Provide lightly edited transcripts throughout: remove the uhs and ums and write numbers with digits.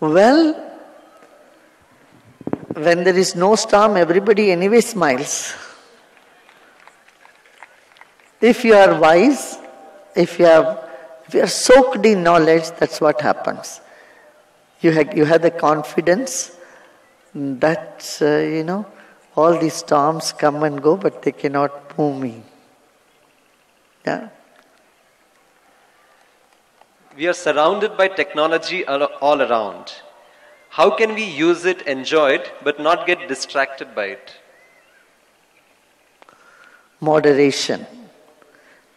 Well, when there is no storm, everybody anyway smiles. If you are wise, if you are soaked in knowledge, that's what happens. You have the confidence that, all these storms come and go, but they cannot move me. Yeah. We are surrounded by technology all around. How can we use it, enjoy it, but not get distracted by it? Moderation.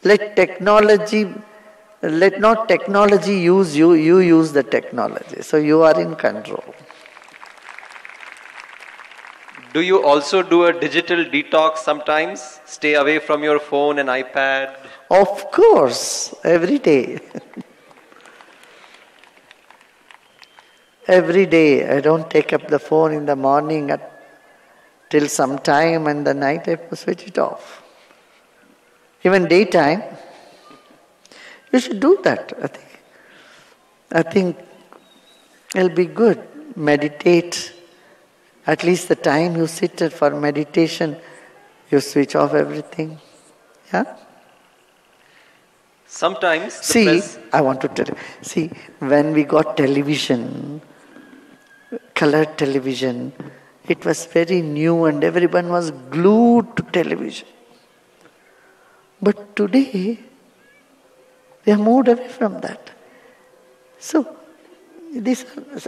Let not technology use you, you use the technology. So you are in control. Do you also do a digital detox sometimes? Stay away from your phone and iPad? Of course, every day. Every day, I don't take up the phone in the morning till some time, and the night I switch it off. Even daytime, you should do that. I think it'll be good. Meditate. At least the time you sit for meditation, you switch off everything. Yeah? Sometimes. I want to tell you. When we got television, colored television, it was very new and everyone was glued to television. But today, we have moved away from that. So,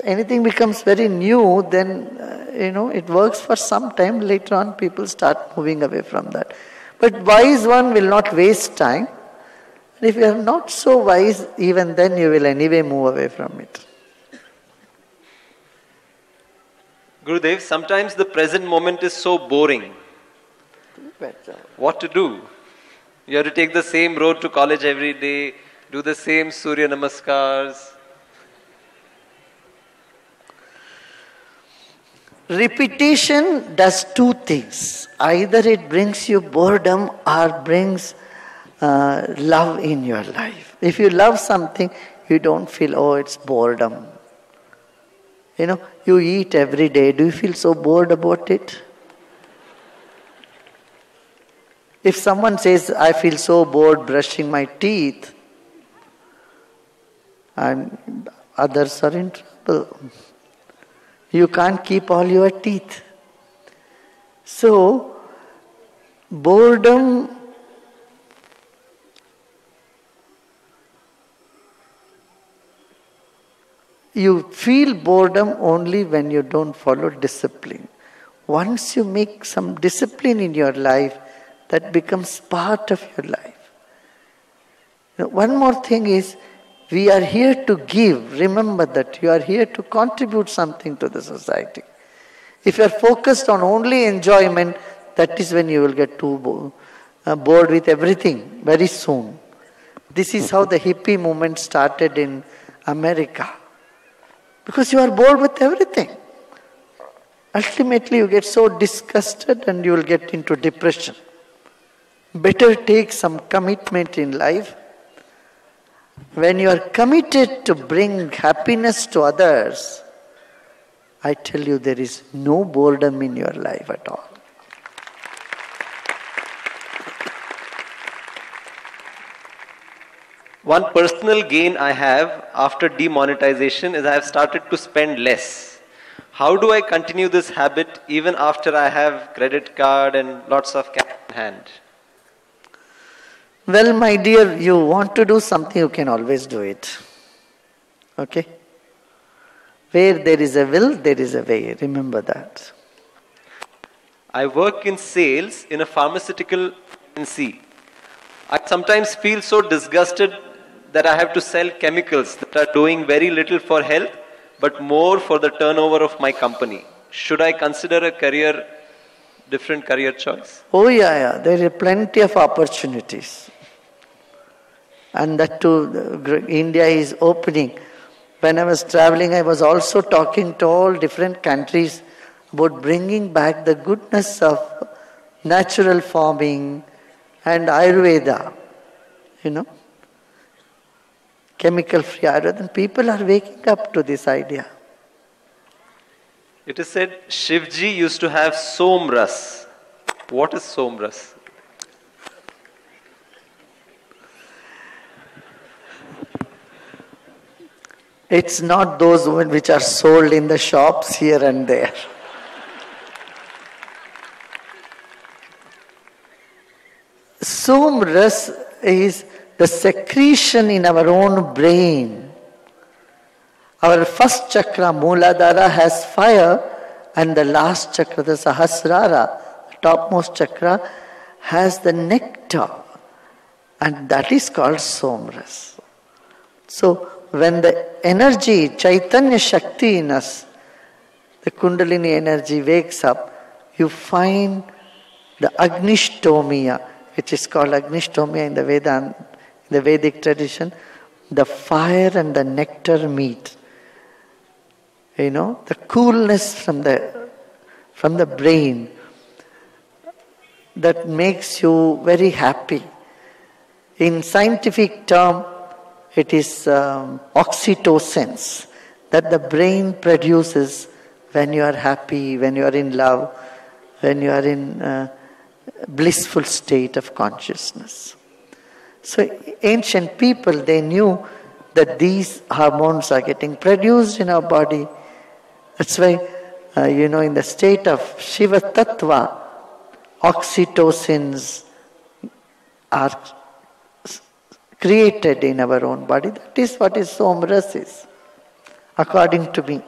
anything becomes very new, then, it works for some time. Later on, people start moving away from that. But wise one will not waste time. And if you are not so wise, even then you will anyway move away from it. Gurudev, sometimes the present moment is so boring. What to do? You have to take the same road to college every day, do the same Surya Namaskars. Repetition does two things. Either it brings you boredom or brings love in your life. If you love something, you don't feel, it's boredom. You eat every day. Do you feel so bored about it? If someone says, I feel so bored brushing my teeth, and others are in trouble. You can't keep all your teeth. So, boredom you feel boredom only when you don't follow discipline. Once you make some discipline in your life, that becomes part of your life. One more thing is, we are here to give. Remember that you are here to contribute something to the society. If you are focused on only enjoyment, that is when you will get too bored with everything very soon. This is how the hippie movement started in America. Because you are bored with everything. Ultimately, you get so disgusted and you will get into depression. Better take some commitment in life. When you are committed to bring happiness to others, I tell you, there is no boredom in your life at all. One personal gain I have after demonetization is I have started to spend less. How do I continue this habit even after I have credit card and lots of cash in hand? Well, my dear, you want to do something, you can always do it. Okay? Where there is a will, there is a way. Remember that. I work in sales in a pharmaceutical agency. I sometimes feel so disgusted that I have to sell chemicals that are doing very little for health, but more for the turnover of my company. Should I consider a different career choice? Oh yeah. There are plenty of opportunities. And that too, India is opening. When I was traveling, I was also talking to all different countries about bringing back the goodness of natural farming and Ayurveda. Chemical-free Ayurveda. People are waking up to this idea. It is said Shivji used to have somras. What is somras? It's not those which are sold in the shops here and there. Somras is the secretion in our own brain. Our first chakra, Mooladhara, has fire, and the last chakra, the Sahasrara, topmost chakra, has the nectar, and that is called Somras. So, when the energy, Chaitanya Shakti in us, the Kundalini energy wakes up, you find the Agnishtomia, which is called Agnishtomia in the Vedic tradition, the fire and the nectar meet. You know, the coolness from the brain that makes you very happy. In scientific term, it is oxytocins that the brain produces when you are happy, when you are in love, when you are in a blissful state of consciousness. So ancient people, they knew that these hormones are getting produced in our body. That's why, in the state of Shiva Tattva, oxytocins are created in our own body. That is what is Somras is, according to me.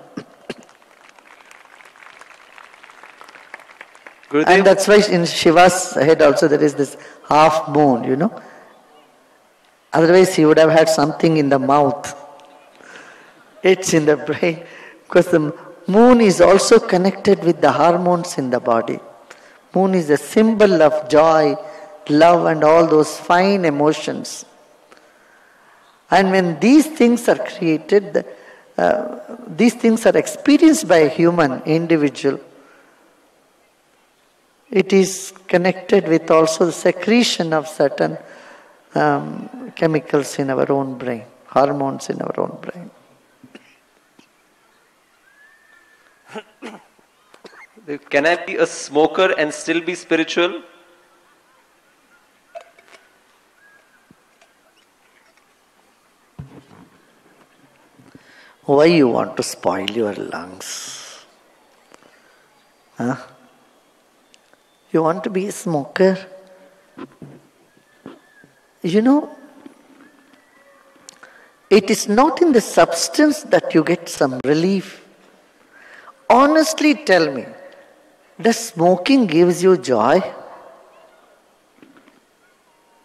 Gurudev? And that's why in Shiva's head also there is this half moon, Otherwise he would have had something in the mouth. It's in the brain. Because the moon is also connected with the hormones in the body. Moon is a symbol of joy, love, and all those fine emotions. And when these things are created, these things are experienced by a human individual, it is connected with also the secretion of certain chemicals in our own brain, hormones in our own brain. Can I be a smoker and still be spiritual? Why you want to spoil your lungs? Huh? You want to be a smoker? It is not in the substance that you get some relief. Honestly tell me, does smoking gives you joy?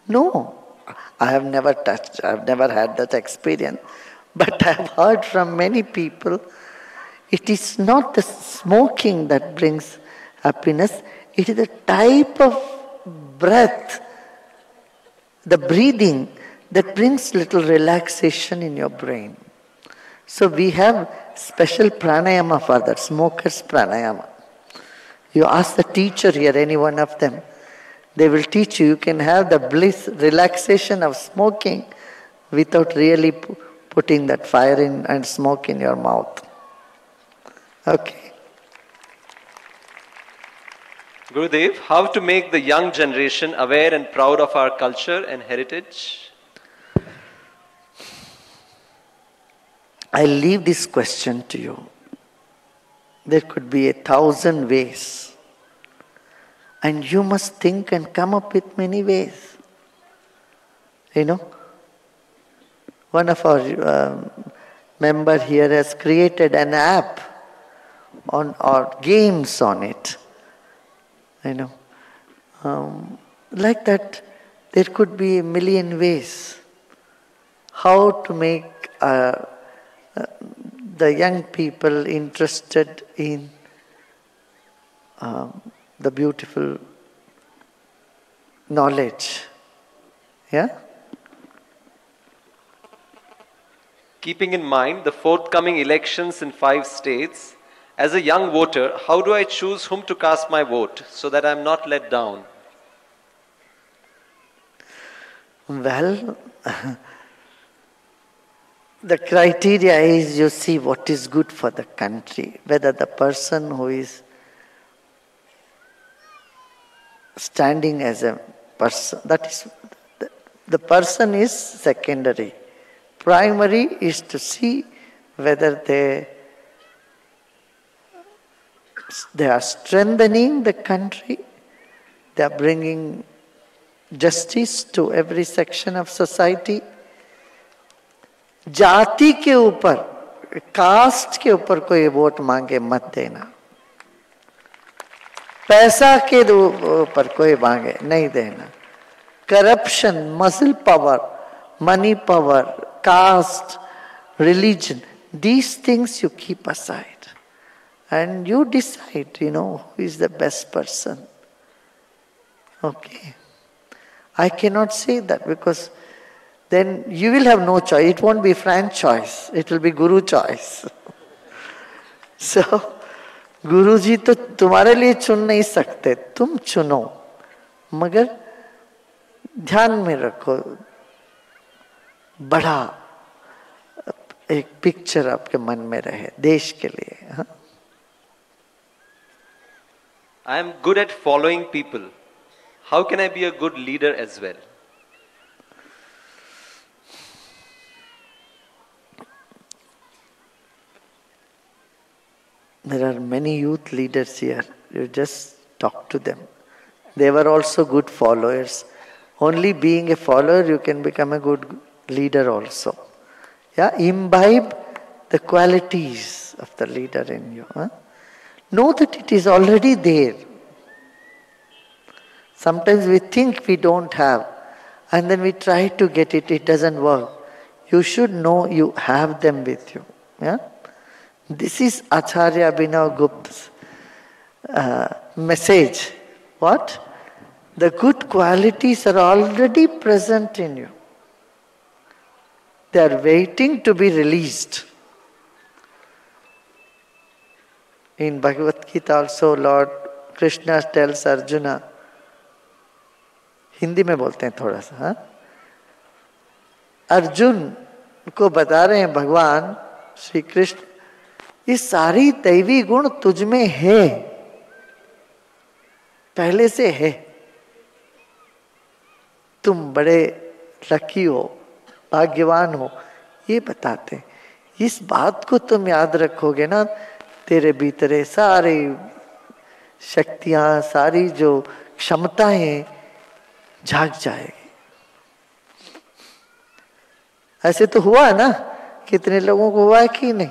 No. I have never touched, I have never had that experience. But I have heard from many people, it is not the smoking that brings happiness, it is the type of breath, the breathing that brings little relaxation in your brain. So we have special pranayama for that, smoker's pranayama. You ask the teacher here, any one of them, they will teach you, you can have the bliss, relaxation of smoking without really putting that fire in and smoke in your mouth. Okay. Gurudev, how to make the young generation aware and proud of our culture and heritage? I leave this question to you. There could be 1,000 ways. And you must think and come up with many ways. One of our member here has created an app or games on it. Like that, there could be a million ways how to make the young people interested in the beautiful knowledge. Yeah? Keeping in mind the forthcoming elections in 5 states, as a young voter, how do I choose whom to cast my vote so that I am not let down? Well, The criteria is you see what is good for the country, whether the person who is standing as a person, that is, the person is secondary. Primary is to see whether they are strengthening the country, they are bringing justice to every section of society. जाति के ऊपर, cast के ऊपर कोई vote मांगे मत देना, पैसा के ऊपर कोई मांगे नहीं देना, corruption, muscle power, money power, caste, religion, these things you keep aside and you decide, who is the best person. Okay. I cannot say that because then you will have no choice. It won't be Fran's choice. It will be Guru choice. So, Guru जी तो तुम्हारे लिए चुन नहीं सकते, तुम चुनो, मगर ध्यान में रखो बड़ा एक पिक्चर आपके मन में रहे देश के लिए. हाँ? I am good at following people. How can I be a good leader as well? There are many youth leaders here. You just talk to them. They were also good followers. Only being a follower, you can become a good leader also. Yeah, imbibe the qualities of the leader in you. Huh? Know that it is already there. Sometimes we think we don't have, and then we try to get it, it doesn't work. You should know you have them with you. Yeah? This is Acharya Abhinav Gupta's message. What? The good qualities are already present in you. They are waiting to be released. In Bhagavad Gita also, Lord Krishna tells Arjuna, Hindi में बोलते हैं थोड़ा सा, हाँ? अर्जुन को बता रहे हैं भगवान श्री कृष्ण, ये सारी दैवी गुण तुझ में है, पहले से है, तुम बड़े लकी हो, भाग्यवान हो, ये बताते. इस बात को तुम याद रखोगे ना, तेरे भीतरे सारी शक्तियां, सारी जो क्षमताएं झाग जाएगी. ऐसे तो हुआ ना, कितने लोगों को हुआ है कि नहीं?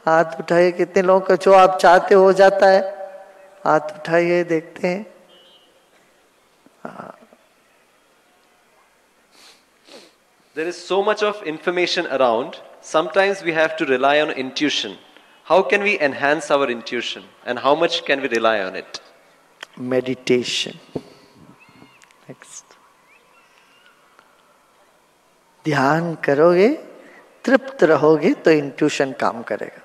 हाथ उठाइए, कितने लोगों का जो आप चाहते हो जाता है? हाथ उठाइए, देखते हैं. There is so much of information around. Sometimes we have to rely on intuition. How can we enhance our intuition and how much can we rely on it? Meditation. Next. ध्यान करोगे, तृप्त रहोगे तो इंट्यूशन काम करेगा.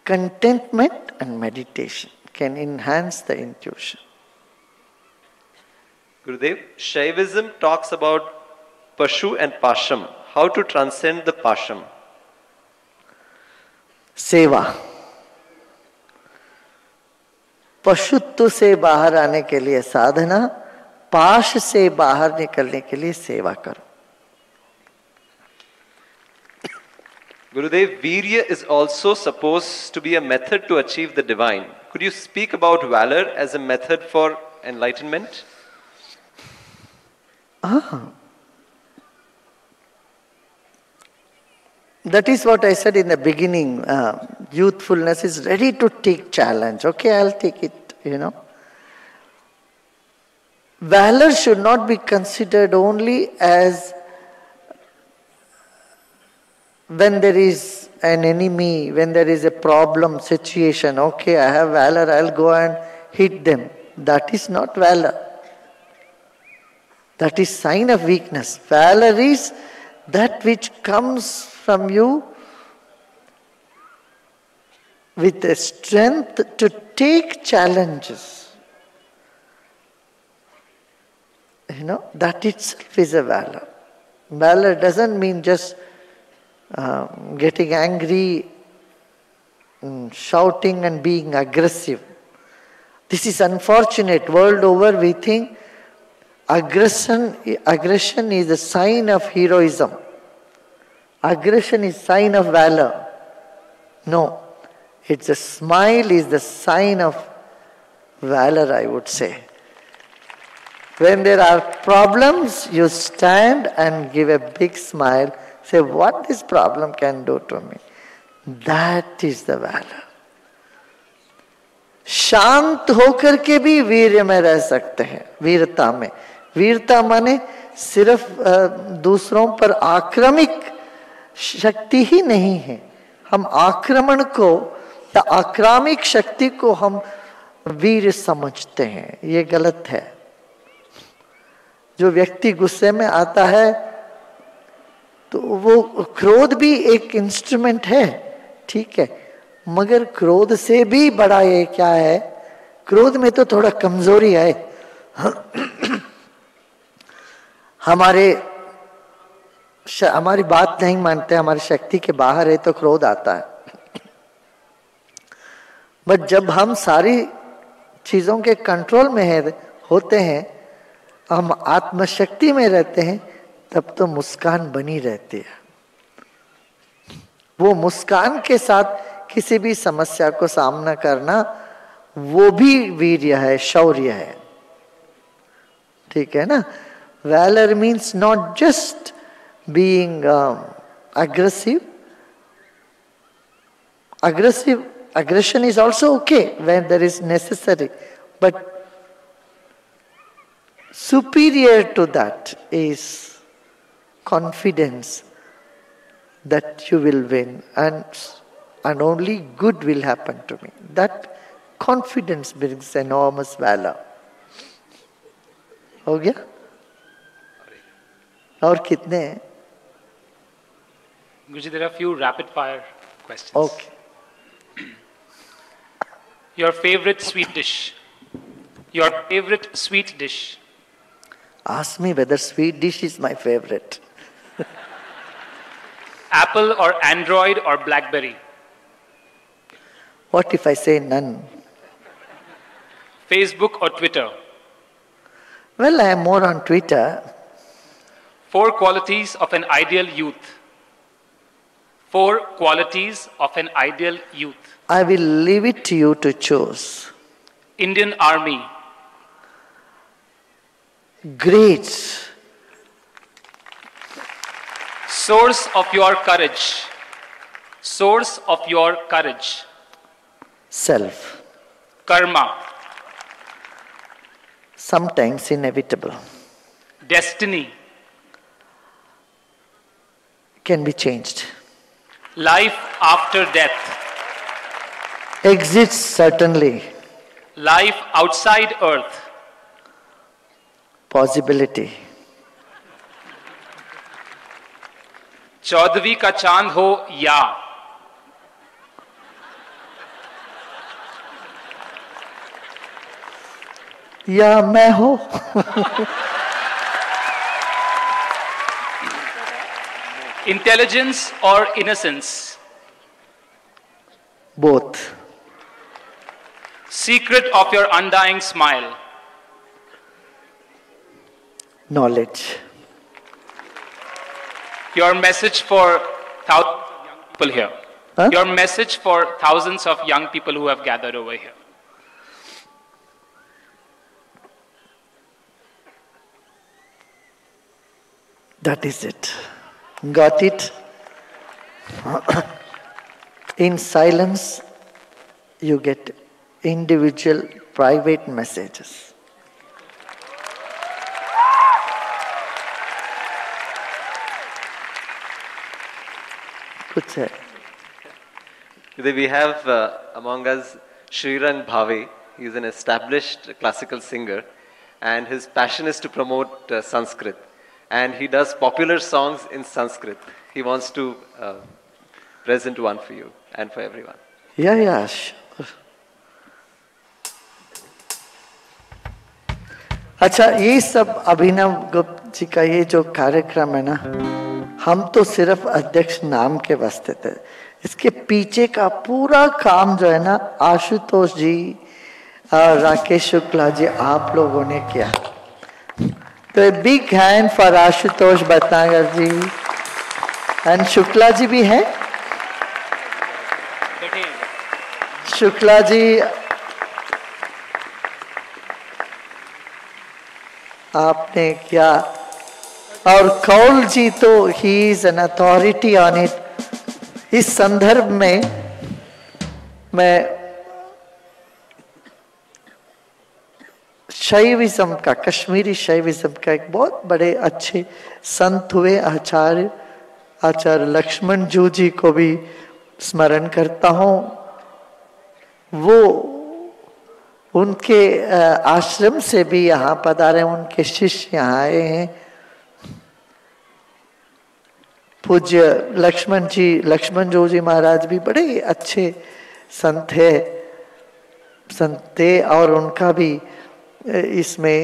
Contentment and meditation can enhance the intuition. Gurudev, Shaivism talks about Pashu and Pasham. How to transcend the Pasham? सेवा. पशुत्व से बाहर आने के लिए साधना, पाश से बाहर निकलने के लिए सेवा करो. Gurudev, Virya is also supposed to be a method to achieve the divine. Could you speak about valor as a method for enlightenment? That is what I said in the beginning. Youthfulness is ready to take challenge. Okay, I'll take it, Valor should not be considered only as when there is an enemy, when there is a problem situation. Okay, I have valor, I'll go and hit them. That is not valor. That is sign of weakness. Valor is that which comes from you with the strength to take challenges. That itself is a valor. Valor doesn't mean just getting angry, shouting and being aggressive. This is unfortunate. World over we think aggression is a sign of heroism. Aggression is sign of valor. No, it's a smile is the sign of valor, I would say. When there are problems, you stand and give a big smile, say, what this problem can do to me. That is the valor. शांत होकर के भी वीर में रह सकते हैं, वीरता में. वीरता माने सिर्फ दूसरों पर आक्रमिक शक्ति ही नहीं है. हम आक्रमण को या आक्रामिक शक्ति को हम वीर समझते हैं. ये गलत है. जो व्यक्ति गुस्से में आता है तो वो क्रोध भी एक इंस्ट्रूमेंट है, ठीक है, मगर क्रोध से भी बड़ा ये क्या है, क्रोध में तो थोड़ा कमजोरी है. हमारी बात नहीं मानते, हमारी शक्ति के बाहर है तो क्रोध आता है. बट जब हम सारी चीजों के कंट्रोल में होते हैं, हम आत्मशक्ति में रहते हैं, तब तो मुस्कान बनी रहती है. वो मुस्कान के साथ किसी भी समस्या को सामना करना, वो भी वीर्य है, शौर्य है. ठीक है ना. Valour means not just being aggressive. Aggression is also okay when there is necessary, but superior to that is confidence that you will win and only good will happen to me. That confidence brings enormous valor. हो गया? और कितने हैं? Guruji, there are a few rapid fire questions. Okay. Your favorite sweet dish? Your favorite sweet dish? Ask me whether sweet dish is my favorite. Apple or Android or BlackBerry? What if I say none? Facebook or Twitter? Well, I am more on Twitter. 4 qualities of an ideal youth. 4 qualities of an ideal youth. I will leave it to you to choose. Indian Army. Great. Source of your courage. Source of your courage. Self. Karma. Sometimes inevitable. Destiny. Can be changed. Life after death. Exists certainly. Life outside earth. Possibility. 14वीं का चांद हो या मैं हो. Intelligence or innocence? Both. Secret of your undying smile? Knowledge. Your message for thousands of young people here. Huh? Your message for thousands of young people who have gathered over here. That is it. Got it? In silence, you get individual, private messages. Good sir. Today we have among us Srirang Bhave. He is an established classical singer, and his passion is to promote Sanskrit. And he does popular songs in Sanskrit. He wants to present one for you and for everyone. Yeah, sure. अच्छा, ये सब अभिनव गुप्त जी का ये जो कार्यक्रम है ना, हम तो सिर्फ अध्यक्ष नाम के वास्ते थे, इसके पीछे का पूरा काम जो है ना आशुतोष जी और राकेश शुक्ला जी आप लोगों ने किया। तो a big hand for Ashutosh Bhatnagar ji and Shukla ji भी है। शुक्ला जी आपने क्या, और कौल जी तो he is an authority on it. इस संदर्भ में मैं शैविज्म का, कश्मीरी शैविज्म का एक बहुत बड़े अच्छे संत हुए आचार्य लक्ष्मण जू जी को भी स्मरण करता हूँ। वो उनके आश्रम से भी यहाँ पधारे, उनके शिष्य यहाँ आए हैं। पूज्य लक्ष्मण जू जी महाराज भी बड़े अच्छे संत थे और उनका भी इसमें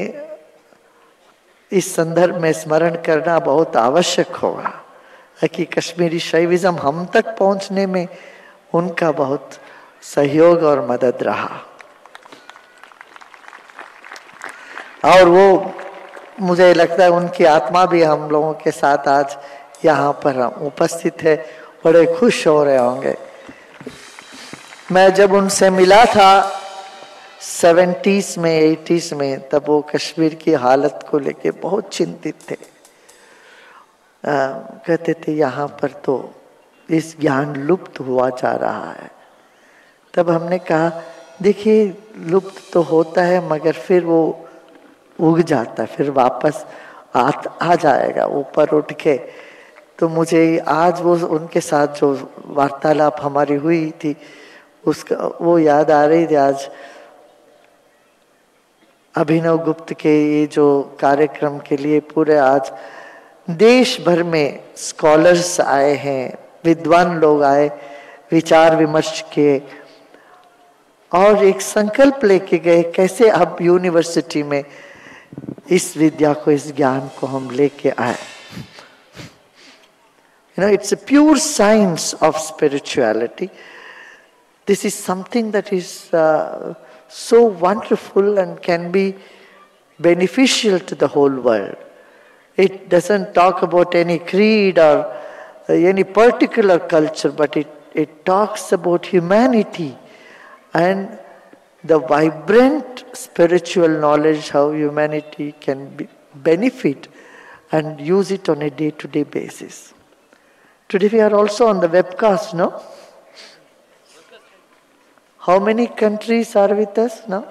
इस संदर्भ में स्मरण करना बहुत आवश्यक होगा कि कश्मीरी शैविज्म हम तक पहुंचने में उनका बहुत सहयोग और मदद रहा। और वो मुझे लगता है उनकी आत्मा भी हम लोगों के साथ आज यहाँ पर उपस्थित है, बड़े खुश हो रहे होंगे। मैं जब उनसे मिला था 70s में 80s में, तब वो कश्मीर की हालत को लेके बहुत चिंतित थे। कहते थे यहाँ पर तो इस ज्ञान लुप्त हुआ जा रहा है। तब हमने कहा देखिए लुप्त तो होता है मगर फिर वो उग जाता है, फिर वापस आ जाएगा ऊपर उठ के। तो मुझे आज वो उनके साथ जो वार्तालाप हमारी हुई थी उसका वो याद आ रही थी। आज अभिनव गुप्त के ये जो कार्यक्रम के लिए पूरे आज देश भर में स्कॉलर्स आए हैं, विद्वान लोग आए, विचार विमर्श किए और एक संकल्प लेके गए कैसे अब यूनिवर्सिटी में इस विद्या को, इस ज्ञान को हम लेके आए। You know, it's a pure science of spirituality. This is something that is so wonderful and can be beneficial to the whole world. It doesn't talk about any creed or any particular culture, but it talks about humanity and the vibrant spiritual knowledge, how humanity can benefit and use it on a day-to-day basis. Today we are also on the webcast, no? How many countries are with us now?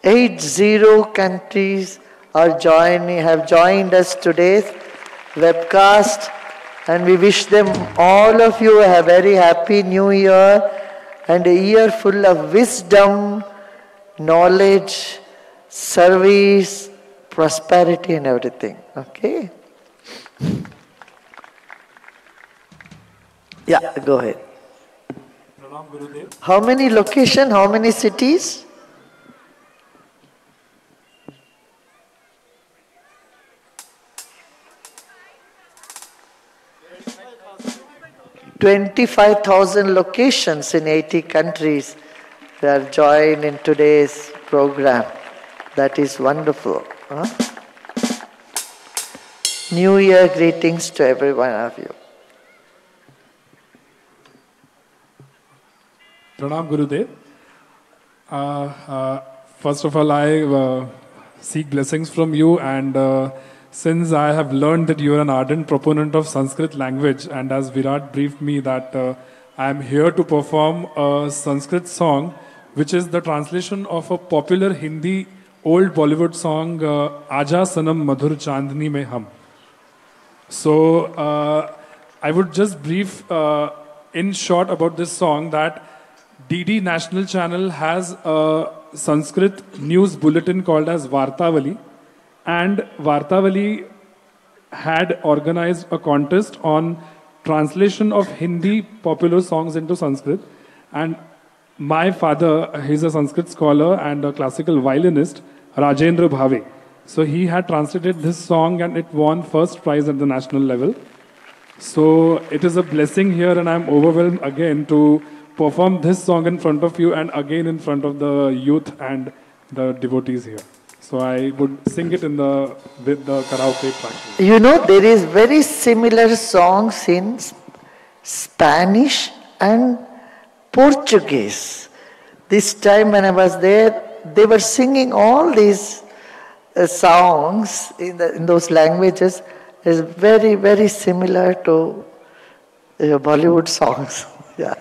80 countries have joined us today's webcast, and we wish them all of you a very happy new year and a year full of wisdom, knowledge, service, prosperity and everything. Okay? Yeah, go ahead. How many locations, how many cities? 25,000 locations in 80 countries that joined in today's program. That is wonderful. Huh? New Year greetings to every one of you. Pranam Gurudev. First of all, I seek blessings from you, and since I have learned that you are an ardent proponent of Sanskrit language, and as Virat briefed me that I am here to perform a Sanskrit song, which is the translation of a popular Hindi old Bollywood song, Aja Sanam Madhur Chandni Mein Hum. So I would just brief in short about this song that DD National Channel has a Sanskrit news bulletin called as Vartavali, and Vartavali had organized a contest on translation of Hindi popular songs into Sanskrit, and My father, he's a Sanskrit scholar and a classical violinist, Rajendra Bhave. So he had translated this song and it won first prize at the national level. So it is a blessing here, and I'm overwhelmed again to perform this song in front of you and again in front of the youth and the devotees here. So I would sing it with the karaoke practice. You know, there is very similar songs in Spanish and Portuguese. This time when I was there, they were singing all these songs in those languages. Is very, very similar to Bollywood songs. Yeah.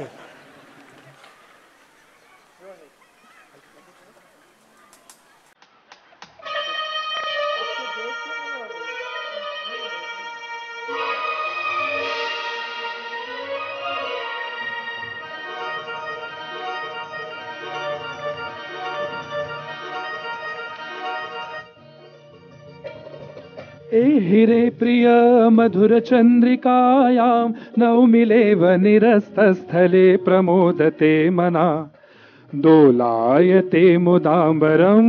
हिरे प्रिय मधुर चंद्रिकायां नौमिलेव निरस्तस्थले प्रमोदते मना दोलायते मुदाम्बरम्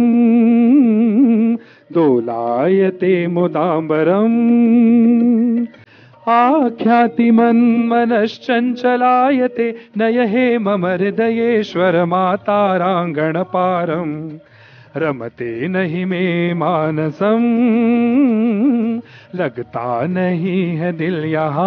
आख्याति मन्मनश्चञ्चलायते नयहे मम हृदयेश्वर माताराङ्गणपारम् रमते नहीं में मानसम लगता नहीं है दिल यहाँ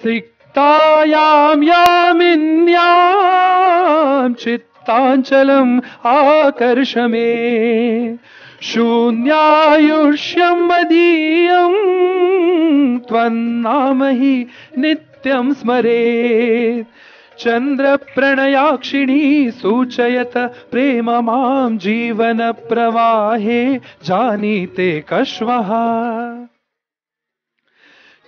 सिक्तायां यामिन्यां चित्तांचलम् आकर्ष मे शून्यायुष्यं मदीयं त्वन्नाम हि नित्यं स्मरेत् चंद्र प्रणयाक्षिणी सूचयत प्रेम मां जीवन प्रवाहे जानीते कश्वः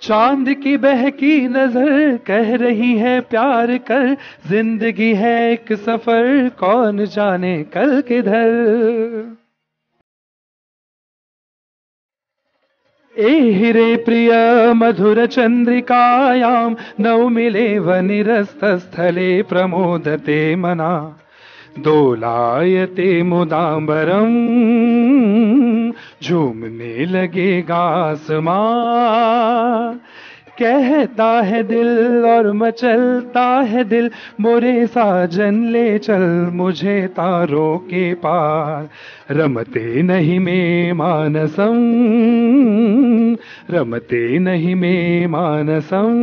चांद की बहकी नजर कह रही है प्यार कर जिंदगी है एक सफर कौन जाने कल किधर हिरे प्रिय मधुर चंद्रिकायां नौमिलेव निरस्तस्थले प्रमोदते मना दोलायते मुदाम्बरम् झूमने लगेगा आसमां कहता है दिल और मचलता है दिल मोरे साजन ले चल मुझे तारों के पार रमते नहीं में मानसम रमते नहीं में मानसम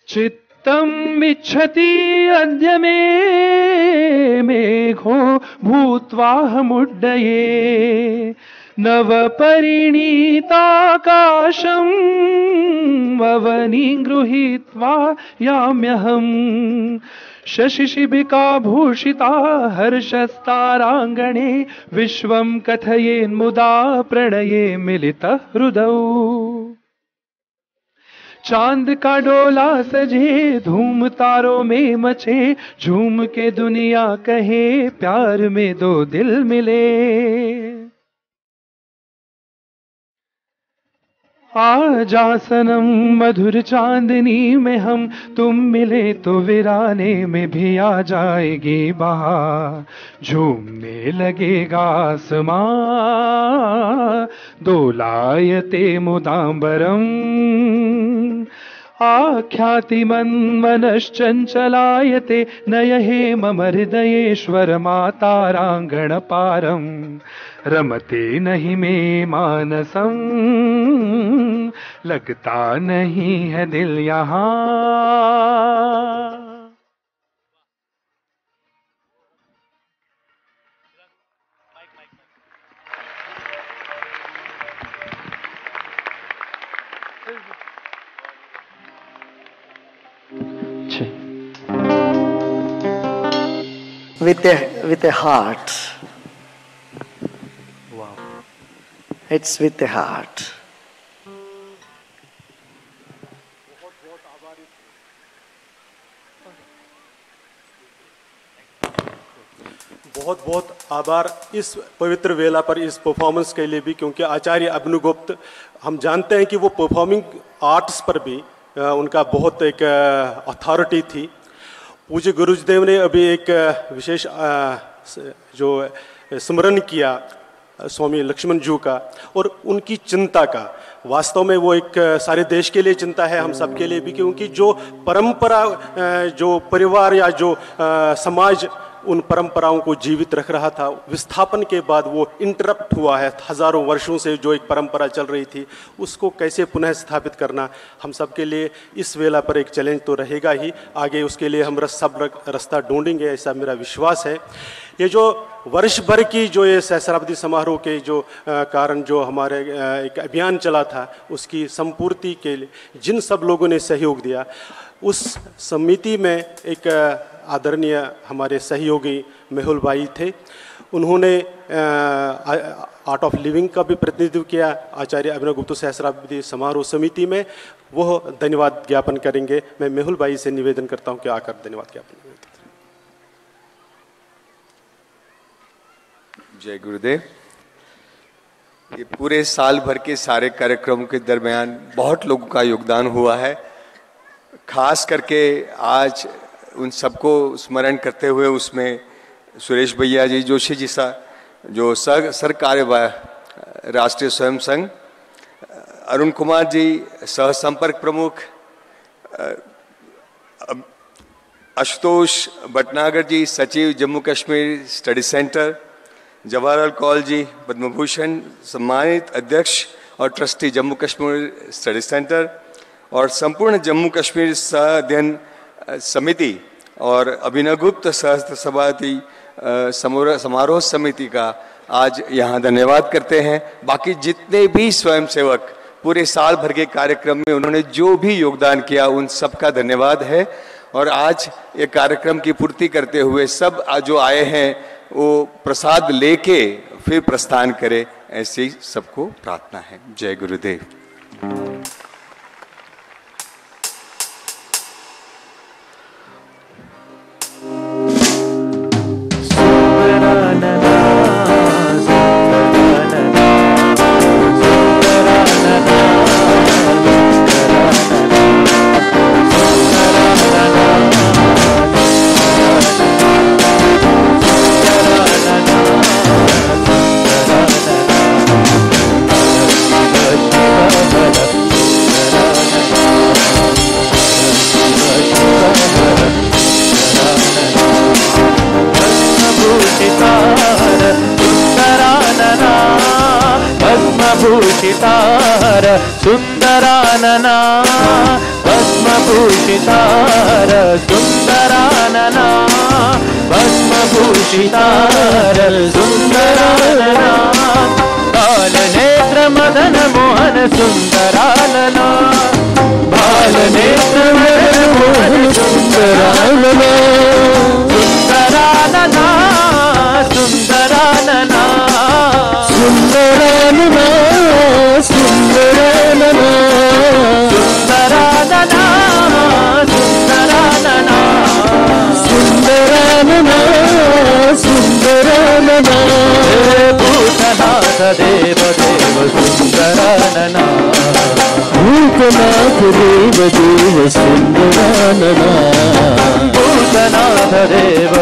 चित्तम् इच्छति अद्य मे मेघो भूत्वा मुड्डये नवपरिणीताकाशम् अवनीं गृहीत्वा याम्यहम् शशिशिबिका भूषिता हर्षस्ताराङ्गणे विश्वं कथयेन्मुदा प्रणये मिलितः हृदौ चांद का डोला सजे धूम तारों में मचे झूम के दुनिया कहे प्यार में दो दिल मिले आजा सनम मधुर चांदनी में हम तुम मिले तो वीराने में भी आ जाएगी बहार झूमने लगेगा आसमां दोलायते मुदाम्बरम् आख्याति मन्मनश्चञ्चलायते नयहे मम हृदयेश्वर माताराङ्गणपारम् रमते नहीं में मानसम लगता नहीं है दिल यहाँ with a heart. Wow. It's with a heart. बहुत बहुत आभार इस पवित्र वेला पर इस परफॉर्मेंस के लिए भी, क्योंकि आचार्य अभिनवगुप्त हम जानते हैं कि वो परफॉर्मिंग आर्ट्स पर भी उनका बहुत एक अथॉरिटी थी। पूज्य गुरुदेव ने अभी एक विशेष जो स्मरण किया स्वामी लक्ष्मण जी का और उनकी चिंता का, वास्तव में वो एक सारे देश के लिए चिंता है, हम सब के लिए भी, क्योंकि जो परंपरा जो परिवार या जो समाज उन परंपराओं को जीवित रख रहा था, विस्थापन के बाद वो इंटरप्ट हुआ है। हजारों वर्षों से जो एक परंपरा चल रही थी उसको कैसे पुनः स्थापित करना हम सब के लिए इस वेला पर एक चैलेंज तो रहेगा ही। आगे उसके लिए हम सब रास्ता ढूंढेंगे, ऐसा मेरा विश्वास है। ये जो वर्ष भर की जो ये सहस्राब्दी समारोह के जो कारण जो हमारे एक अभियान चला था, उसकी संपूर्ति के लिए जिन सब लोगों ने सहयोग दिया, उस समिति में एक आदरणीय हमारे सहयोगी मेहुल भाई थे। उन्होंने आर्ट ऑफ लिविंग का भी प्रतिनिधित्व किया आचार्य अभिनवगुप्त सहस्राब्दी समारोह समिति में, वो धन्यवाद ज्ञापन करेंगे। मैं मेहुल भाई से निवेदन करता हूं कि आकर धन्यवाद ज्ञापन करें। जय गुरुदेव। ये पूरे साल भर के सारे कार्यक्रमों के दरमियान बहुत लोगों का योगदान हुआ है। खास करके आज उन सबको स्मरण करते हुए उसमें सुरेश भैया जी, जोशी जी सा जो सर कार्य राष्ट्रीय स्वयं संघ, अरुण कुमार जी सह संपर्क प्रमुख, आशुतोष भटनागर जी सचिव जम्मू कश्मीर स्टडी सेंटर, जवाहरलाल कौल जी पद्म भूषण सम्मानित अध्यक्ष और trustee Jammu Kashmir study centre, और संपूर्ण जम्मू कश्मीर सह अध्ययन समिति और अभिनवगुप्त सहस्त्र सभापति समारोह समिति का आज यहाँ धन्यवाद करते हैं। बाकी जितने भी स्वयंसेवक पूरे साल भर के कार्यक्रम में उन्होंने जो भी योगदान किया, उन सबका धन्यवाद है। और आज ये कार्यक्रम की पूर्ति करते हुए सब जो आए हैं वो प्रसाद लेके फिर प्रस्थान करें, ऐसी सबको प्रार्थना है। जय गुरुदेव। भूषितार सुंदरानना भस्मभूषितार सुंदरानना भस्मभूषितार सुंदरानना बाल नेत्र मदन मोहन सुंदरानना बाल नेत्र मदन मोहन सुंदरानना सुंदरानना सुंदरानना सुंदरानना सुंदरानना सुंदरानना सुंदरानना सुंदरानना सुंदरानना भूतनाथ देव देव सुंदरानना भूतनाथ देव देव सुंदरानना भूतनाथ देव